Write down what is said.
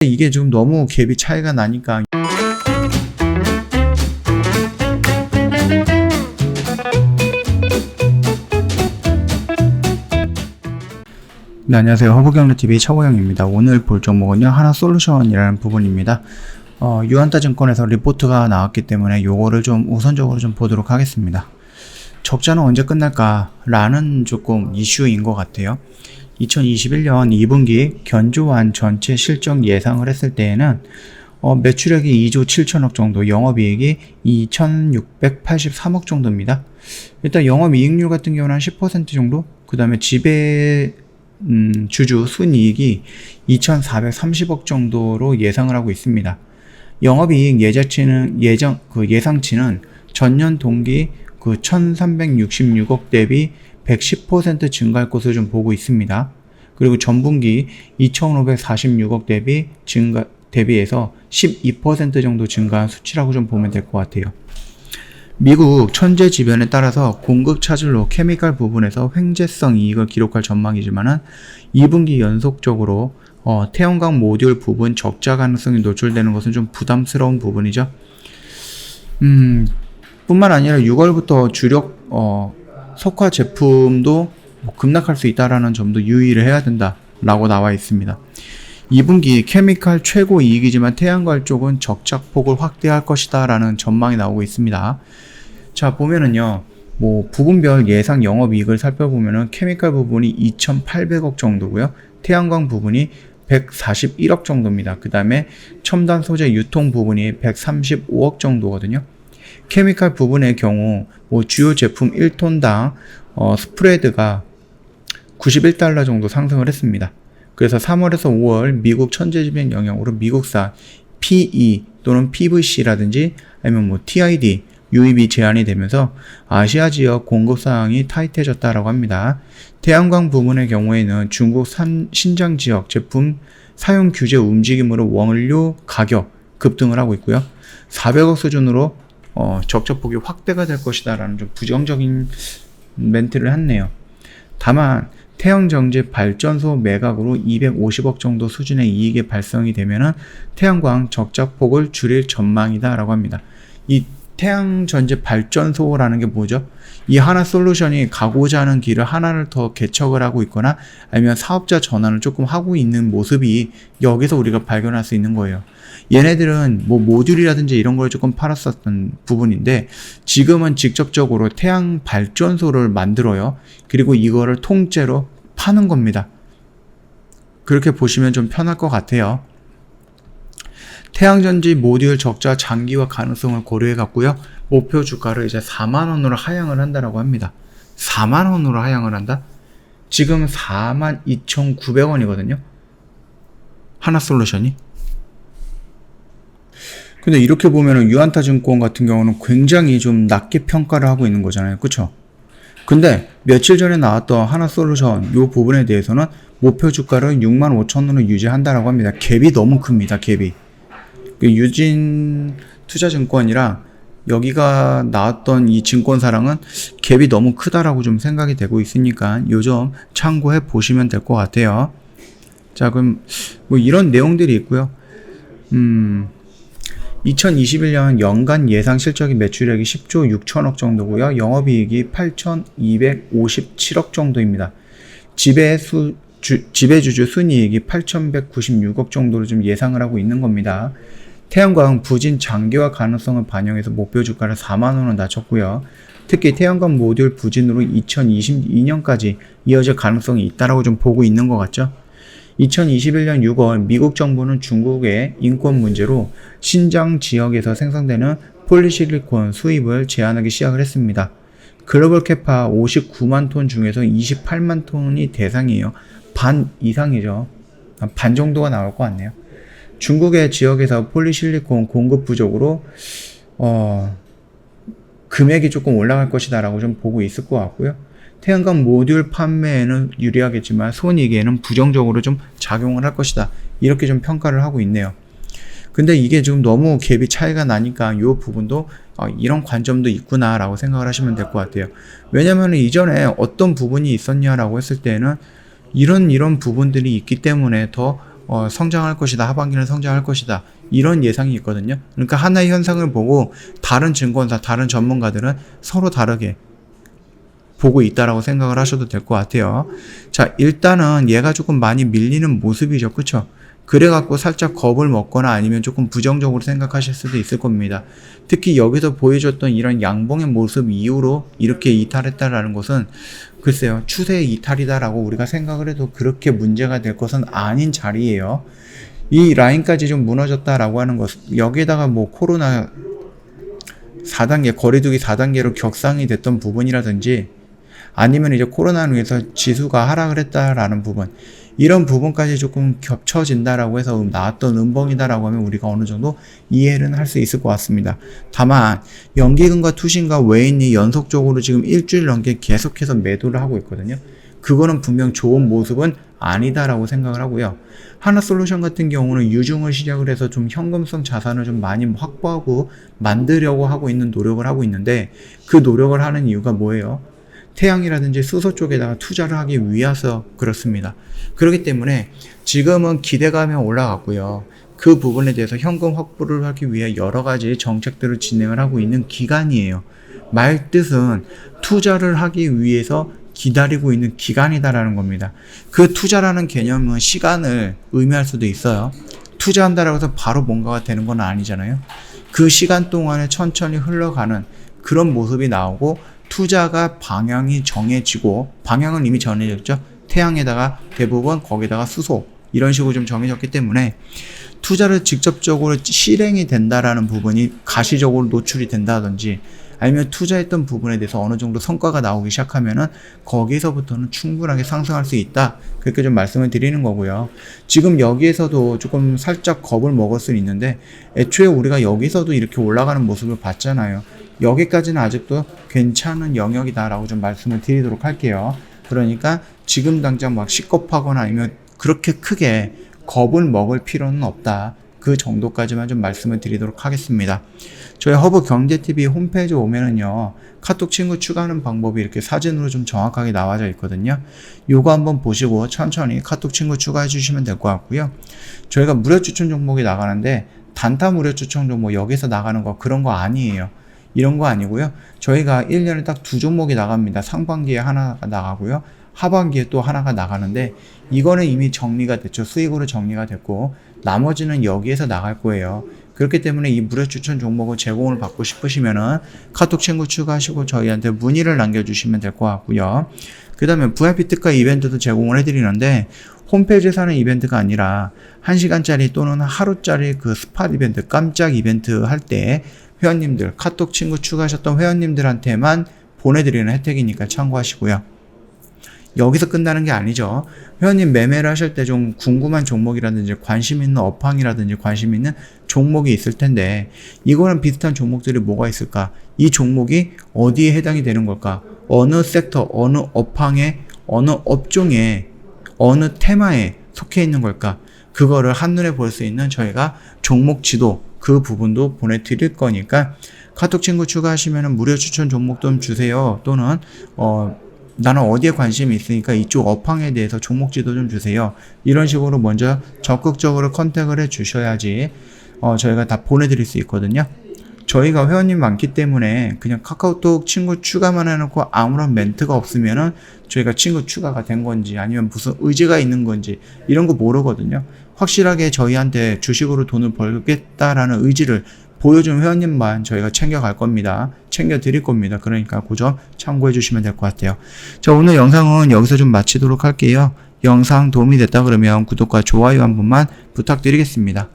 이게 지금 너무 갭이 차이가 나니까. 네, 안녕하세요. 허브경제TV 차고영입니다. 오늘 볼 종목은요, 하나솔루션이라는 부분입니다. 유한타증권에서 리포트가 나왔기 때문에 요거를 좀 우선적으로 좀 보도록 하겠습니다. 적자는 언제 끝날까? 라는 조금 이슈인 것 같아요. 2021년 2분기 견조한 전체 실적 예상을 했을 때에는 매출액이 2조 7천억 정도, 영업이익이 2,683억 정도입니다. 일단 영업이익률 같은 경우는 한 10% 정도, 그 다음에 지배 주주 순이익이 2,430억 정도로 예상을 하고 있습니다. 영업이익 예상치는 전년 동기 1,366억 대비 110% 증가할 것을 좀 보고 있습니다. 그리고 전분기 2,546억 대비해서 12% 정도 증가한 수치라고 좀 보면 될 것 같아요. 미국 천재지변에 따라서 공급 차질로 케미칼 부분에서 횡재성 이익을 기록할 전망이지만은 2분기 연속적으로 태양광 모듈 부분 적자 가능성이 노출되는 것은 좀 부담스러운 부분이죠. 뿐만 아니라 6월부터 주력 석화 제품도 급락할 수 있다라는 점도 유의를 해야 된다라고 나와 있습니다. 2분기 케미칼 최고 이익이지만 태양광 쪽은 적자폭을 확대할 것이다 라는 전망이 나오고 있습니다. 자, 보면은요, 부분별 예상 영업이익을 살펴보면은 케미칼 부분이 2,800억 정도고요, 태양광 부분이 141억 정도입니다. 그 다음에 첨단 소재 유통 부분이 135억 정도거든요. 케미칼 부분의 경우 주요 제품 1톤당 스프레드가 91달러 정도 상승을 했습니다. 그래서 3월에서 5월 미국 천재지변 영향으로 미국산 PE 또는 PVC라든지 아니면 TID, 유입이 제한이 되면서 아시아 지역 공급 상황이 타이트해졌다라고 합니다. 태양광 부분의 경우에는 중국 신장 지역 제품 사용 규제 움직임으로 원료 가격 급등을 하고 있고요. 400억 수준으로 적자폭이 확대가 될 것이다 라는 좀 부정적인 멘트를 했네요. 다만 태양정제 발전소 매각으로 250억 정도 수준의 이익이 발생이 되면은 태양광 적자폭을 줄일 전망이다 라고 합니다. 이 태양전지 발전소라는 게 뭐죠? 이 하나솔루션이 가고자 하는 길을 하나를 더 개척을 하고 있거나 아니면 사업자 전환을 조금 하고 있는 모습이 여기서 우리가 발견할 수 있는 거예요. 얘네들은 모듈이라든지 이런 걸 조금 팔았었던 부분인데 지금은 직접적으로 태양 발전소를 만들어요. 그리고 이거를 통째로 파는 겁니다. 그렇게 보시면 좀 편할 것 같아요. 태양전지 모듈 적자 장기화 가능성을 고려해 갔고요. 목표 주가를 이제 4만원으로 하향을 한다라고 합니다. 4만원으로 하향을 한다? 지금 42,900원이거든요. 하나솔루션이. 근데 이렇게 보면은 유한타증권 같은 경우는 굉장히 좀 낮게 평가를 하고 있는 거잖아요. 그쵸? 근데 며칠 전에 나왔던 하나솔루션 요 부분에 대해서는 목표 주가를 65,000원으로 유지한다라고 합니다. 갭이 너무 큽니다. 갭이. 유진 투자증권이랑 여기가 나왔던 이 증권사랑은 갭이 너무 크다라고 좀 생각이 되고 있으니까 요점 참고해 보시면 될 것 같아요. 자, 그럼 이런 내용들이 있고요. 2021년 연간 예상 실적이 매출액이 10조 6천억 정도고요. 영업이익이 8,257억 정도입니다. 지배주주 순이익이 8,196억 정도로 좀 예상을 하고 있는 겁니다. 태양광 부진 장기화 가능성을 반영해서 목표 주가를 4만원으로 낮췄고요. 특히 태양광 모듈 부진으로 2022년까지 이어질 가능성이 있다라고 좀 보고 있는 것 같죠. 2021년 6월 미국 정부는 중국의 인권 문제로 신장 지역에서 생산되는 폴리실리콘 수입을 제한하기 시작을 했습니다. 글로벌 캐파 59만 톤 중에서 28만 톤이 대상이에요. 반 이상이죠. 반 정도가 나올 것 같네요. 중국의 지역에서 폴리실리콘 공급 부족으로 금액이 조금 올라갈 것이다 라고 좀 보고 있을 것 같고요. 태양광 모듈 판매에는 유리하겠지만 손익에는 부정적으로 좀 작용을 할 것이다, 이렇게 좀 평가를 하고 있네요. 근데 이게 지금 너무 갭이 차이가 나니까 이 부분도 이런 관점도 있구나 라고 생각을 하시면 될 것 같아요. 왜냐면 이전에 어떤 부분이 있었냐라고 했을 때는 이런 부분들이 있기 때문에 더 성장할 것이다. 하반기는 성장할 것이다. 이런 예상이 있거든요. 그러니까 하나의 현상을 보고 다른 증권사, 다른 전문가들은 서로 다르게 보고 있다라고 생각을 하셔도 될 것 같아요. 자, 일단은 얘가 조금 많이 밀리는 모습이죠. 그쵸? 그래갖고 살짝 겁을 먹거나 아니면 조금 부정적으로 생각하실 수도 있을 겁니다. 특히 여기서 보여줬던 이런 양봉의 모습 이후로 이렇게 이탈했다라는 것은 글쎄요, 추세의 이탈이다라고 우리가 생각을 해도 그렇게 문제가 될 것은 아닌 자리예요. 이 라인까지 좀 무너졌다라고 하는 것, 여기에다가 뭐 코로나 4단계, 거리두기 4단계로 격상이 됐던 부분이라든지 아니면 이제 코로나로 인해서 지수가 하락을 했다라는 부분, 이런 부분까지 조금 겹쳐진다라고 해서 나왔던 음봉이다라고 하면 우리가 어느 정도 이해는 할 수 있을 것 같습니다. 다만 연기금과 투신과 외인이 연속적으로 지금 일주일 넘게 계속해서 매도를 하고 있거든요. 그거는 분명 좋은 모습은 아니다라고 생각을 하고요. 하나솔루션 같은 경우는 유중을 시작을 해서 좀 현금성 자산을 좀 많이 확보하고 만들려고 하고 있는 노력을 하고 있는데, 그 노력을 하는 이유가 뭐예요? 태양이라든지 수소 쪽에다가 투자를 하기 위해서 그렇습니다. 그렇기 때문에 지금은 기대감이 올라갔고요. 그 부분에 대해서 현금 확보를 하기 위해 여러 가지 정책들을 진행을 하고 있는 기간이에요. 말 뜻은 투자를 하기 위해서 기다리고 있는 기간이다라는 겁니다. 그 투자라는 개념은 시간을 의미할 수도 있어요. 투자한다라고 해서 바로 뭔가가 되는 건 아니잖아요. 그 시간 동안에 천천히 흘러가는 그런 모습이 나오고, 투자가 방향이 정해지고, 방향은 이미 정해졌죠. 태양에다가 대부분 거기다가 수소 이런 식으로 좀 정해졌기 때문에 투자를 직접적으로 실행이 된다라는 부분이 가시적으로 노출이 된다든지 아니면 투자했던 부분에 대해서 어느 정도 성과가 나오기 시작하면은 거기서부터는 충분하게 상승할 수 있다. 그렇게 좀 말씀을 드리는 거고요. 지금 여기에서도 조금 살짝 겁을 먹을 수는 있는데, 애초에 우리가 여기서도 이렇게 올라가는 모습을 봤잖아요. 여기까지는 아직도 괜찮은 영역이다라고 좀 말씀을 드리도록 할게요. 그러니까 지금 당장 막 시겁하거나 아니면 그렇게 크게 겁을 먹을 필요는 없다. 그 정도까지만 좀 말씀을 드리도록 하겠습니다. 저희 허브 경제TV 홈페이지 오면은요, 카톡 친구 추가하는 방법이 이렇게 사진으로 좀 정확하게 나와져 있거든요. 요거 한번 보시고 천천히 카톡 친구 추가해 주시면 될 것 같고요. 저희가 무료 추천 종목이 나가는데, 단타 무료 추천 종목 여기서 나가는 거 그런 거 아니에요. 이런 거 아니고요. 저희가 1년에 딱 2종목이 나갑니다. 상반기에 하나가 나가고요. 하반기에 또 하나가 나가는데, 이거는 이미 정리가 됐죠. 수익으로 정리가 됐고, 나머지는 여기에서 나갈 거예요. 그렇기 때문에 이 무료 추천 종목을 제공을 받고 싶으시면은 카톡 친구 추가하시고 저희한테 문의를 남겨주시면 될 것 같고요. 그 다음에 VIP 특가 이벤트도 제공을 해드리는데, 홈페이지에서 하는 이벤트가 아니라 1시간짜리 또는 하루짜리 그 스팟 이벤트, 깜짝 이벤트 할 때 회원님들, 카톡 친구 추가하셨던 회원님들한테만 보내드리는 혜택이니까 참고하시고요. 여기서 끝나는 게 아니죠. 회원님 매매를 하실 때 좀 궁금한 종목이라든지 관심 있는 업황이라든지 관심 있는 종목이 있을 텐데, 이거랑 비슷한 종목들이 뭐가 있을까? 이 종목이 어디에 해당이 되는 걸까? 어느 섹터, 어느 업황에, 어느 업종에, 어느 테마에 속해 있는 걸까? 그거를 한눈에 볼 수 있는 저희가 종목 지도, 그 부분도 보내드릴 거니까 카톡 친구 추가하시면 무료 추천 종목 좀 주세요. 또는 나는 어디에 관심이 있으니까 이쪽 업황에 대해서 종목 지도 좀 주세요. 이런 식으로 먼저 적극적으로 컨택을 해 주셔야지 저희가 다 보내드릴 수 있거든요. 저희가 회원님 많기 때문에 그냥 카카오톡 친구 추가만 해놓고 아무런 멘트가 없으면은 저희가 친구 추가가 된 건지 아니면 무슨 의지가 있는 건지 이런 거 모르거든요. 확실하게 저희한테 주식으로 돈을 벌겠다라는 의지를 보여준 회원님만 저희가 챙겨갈 겁니다. 챙겨드릴 겁니다. 그러니까 그 점 참고해 주시면 될 것 같아요. 자, 오늘 영상은 여기서 좀 마치도록 할게요. 영상 도움이 됐다 그러면 구독과 좋아요 한 번만 부탁드리겠습니다.